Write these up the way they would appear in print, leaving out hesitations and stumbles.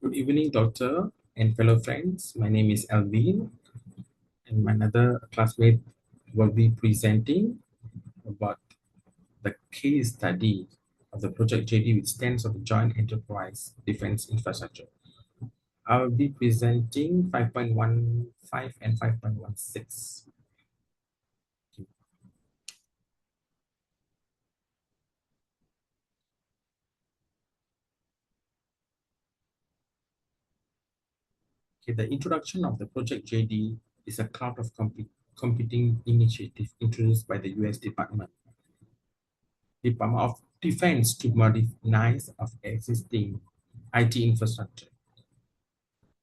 Good evening, doctor and fellow friends. My name is Alvin, and my another classmate will be presenting about the case study of the Project JD, which stands for the Joint Enterprise Defense Infrastructure. I will be presenting 5.15 and 5.16. Okay, the introduction of the Project JD is a cloud of competing initiative introduced by the US Department of Defense to modernize of existing IT infrastructure.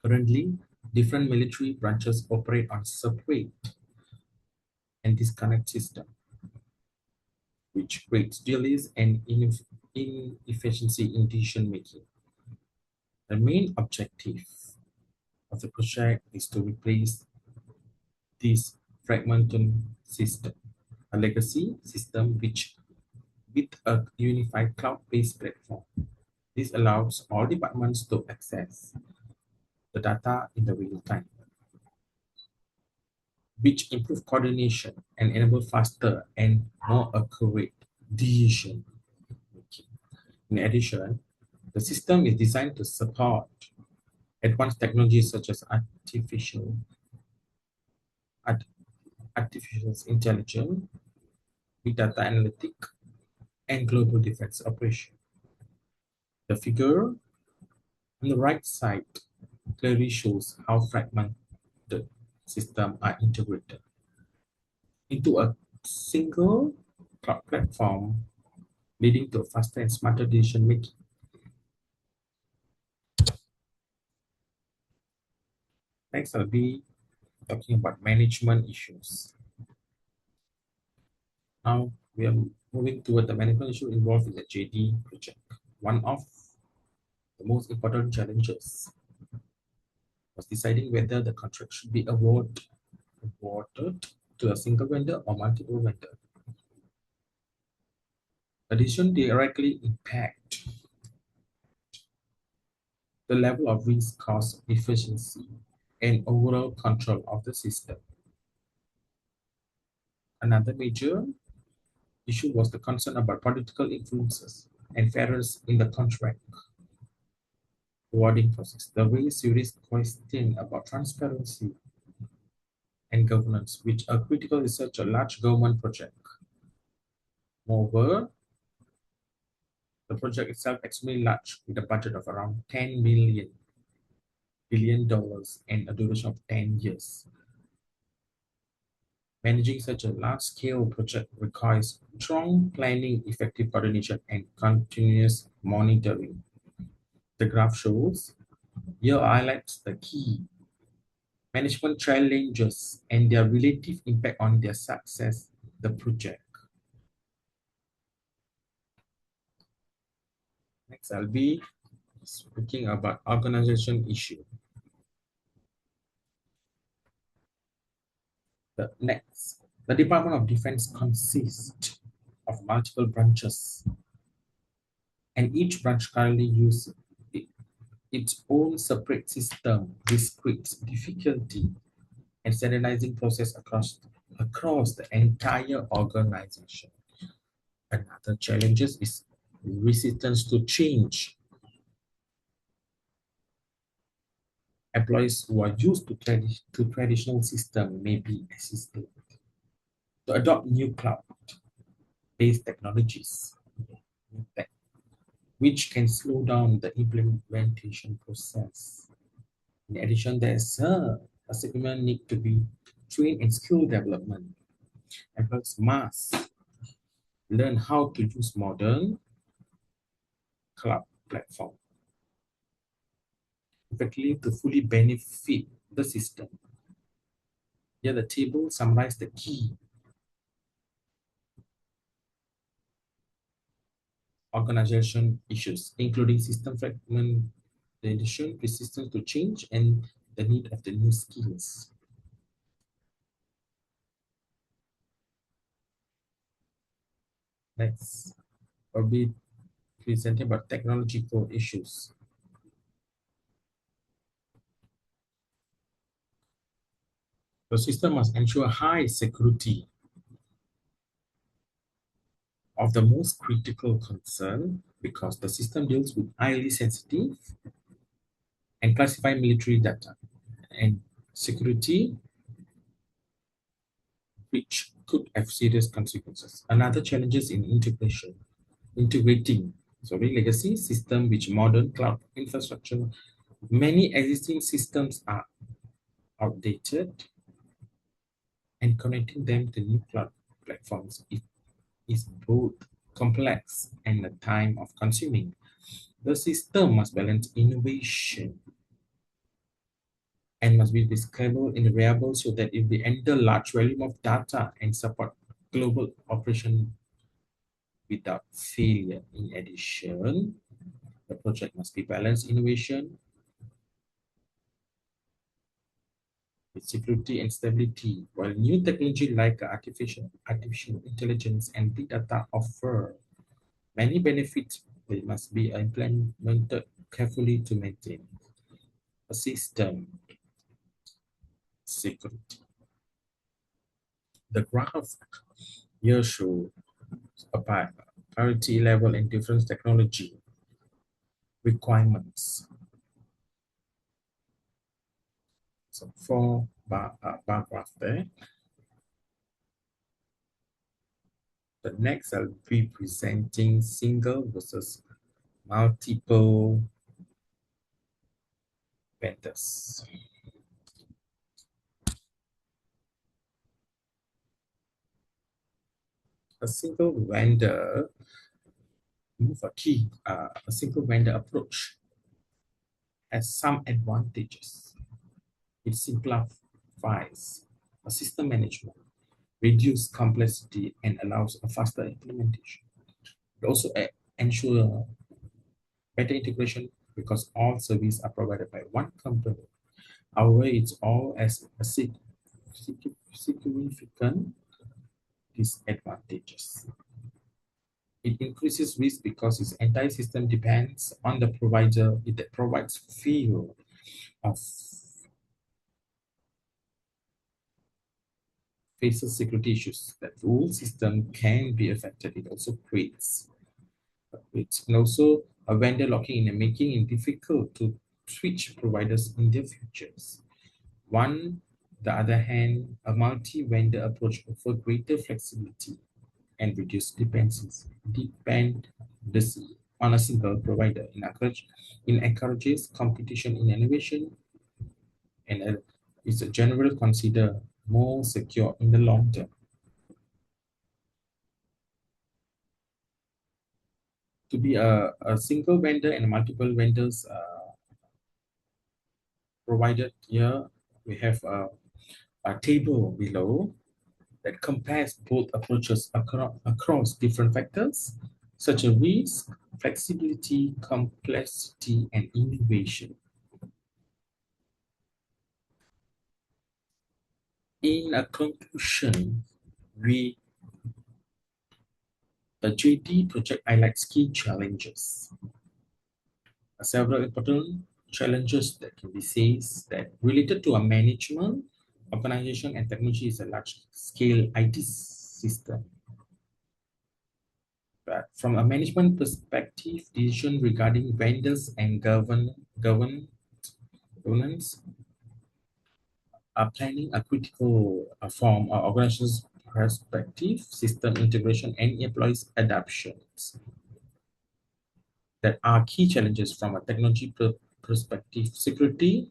Currently, different military branches operate on separate and disconnect systems, which creates delays and inefficiency in decision making. The main objective of the project is to replace this fragmented system, a legacy system which with a unified cloud-based platform. This allows all departments to access the data in the real time, which improve coordination and enable faster and more accurate decision making. In addition, the system is designed to support advanced technologies such as art, artificial intelligence, big data analytic, and global defense operation. The figure on the right side clearly shows how fragmented systems are integrated into a single cloud platform, leading to faster and smarter decision making. Next, I'll be talking about management issues. Now, we are moving toward the management issue involved in the JD project. One of the most important challenges was deciding whether the contract should be awarded to a single vendor or multiple vendors. The decision directly impact the level of risk, cost, efficiency, and overall control of the system. Another major issue was the concern about political influences and fairness in the contract awarding process. The very serious question about transparency and governance, which are critical in such a large government project. Moreover, the project itself extremely large with a budget of around $10 billion and a duration of 10 years. Managing such a large-scale project requires strong planning, effective coordination, and continuous monitoring. The graph shows here highlights the key management challenges and their relative impact on their success, the project. Next, I'll be speaking about organization issue. The Department of Defense consists of multiple branches, and each branch currently uses its own separate system. This creates difficulty and standardizing process across the entire organization. Another challenge is resistance to change. Employees who are used to traditional system may be assisted to adopt new cloud-based technologies, which can slow down the implementation process. In addition, there's a significant need to be trained in skill development. Employees must learn how to use modern cloud platform effectively to fully benefit the system. Here, the table summarizes the key organization issues, including system fragmentation, resistance to change, and the need of the new skills. Next, I'll be presenting about technological issues. The system must ensure high security of the most critical concern because the system deals with highly sensitive and classified military data and security which could have serious consequences. Another challenge is in integrating legacy system with modern cloud infrastructure. Many existing systems are outdated and connecting them to new cloud platforms is both complex and the time of consuming. The system must balance innovation and must be discoverable and reliable so that if they enter large volume of data and support global operation without failure. In addition, the project must be balanced innovation with security and stability. While new technology like artificial intelligence and big data offer many benefits, they must be implemented carefully to maintain a system security. The graph here shows a priority level and different technology requirements. So for bar graph there. The next I'll be presenting single versus multiple vendors. A single vendor a single vendor approach has some advantages. It simplifies a system management, reduces complexity, and allows a faster implementation. It also ensures better integration because all services are provided by one company. However, it's all as a significant disadvantages. It increases risk because its entire system depends on the provider that provides few of faces security issues. That the whole system can be affected. It also creates and also a vendor locking in and making it difficult to switch providers in the futures. On the other hand, a multi-vendor approach offers greater flexibility and reduce dependency on a single provider. Encourages competition in innovation and is generally considered more secure in the long term. To be a single vendor and multiple vendors provided here, we have a table below that compares both approaches across different factors such as risk, flexibility, complexity, and innovation. In a conclusion, the JD project highlights key challenges. Several important challenges that can be faced that related to a management, organization, and technology is a large-scale IT system. But from a management perspective, decision regarding vendors and governance are planning a critical from our organization's perspective, system integration, and employees adoptions that are key challenges from a technology perspective. Security,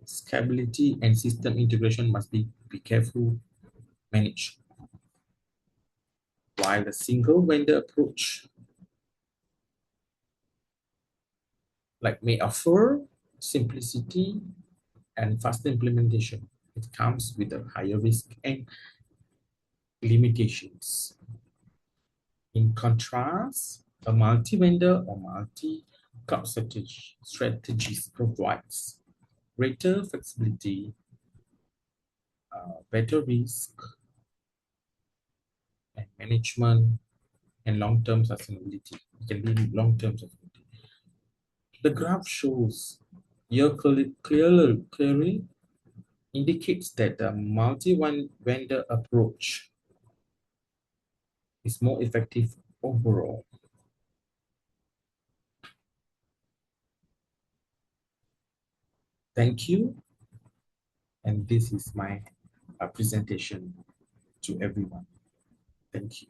scalability, and system integration must be careful managed. While the single vendor approach may offer simplicity and faster implementation, it comes with a higher risk and limitations. In contrast, a multi-vendor or multi-cloud strategies provides greater flexibility, better risk and management, and long-term sustainability. It can be long-term sustainability. The graph shows here clearly indicates that the multi-vendor approach is more effective overall. Thank you, and this is my presentation to everyone. Thank you.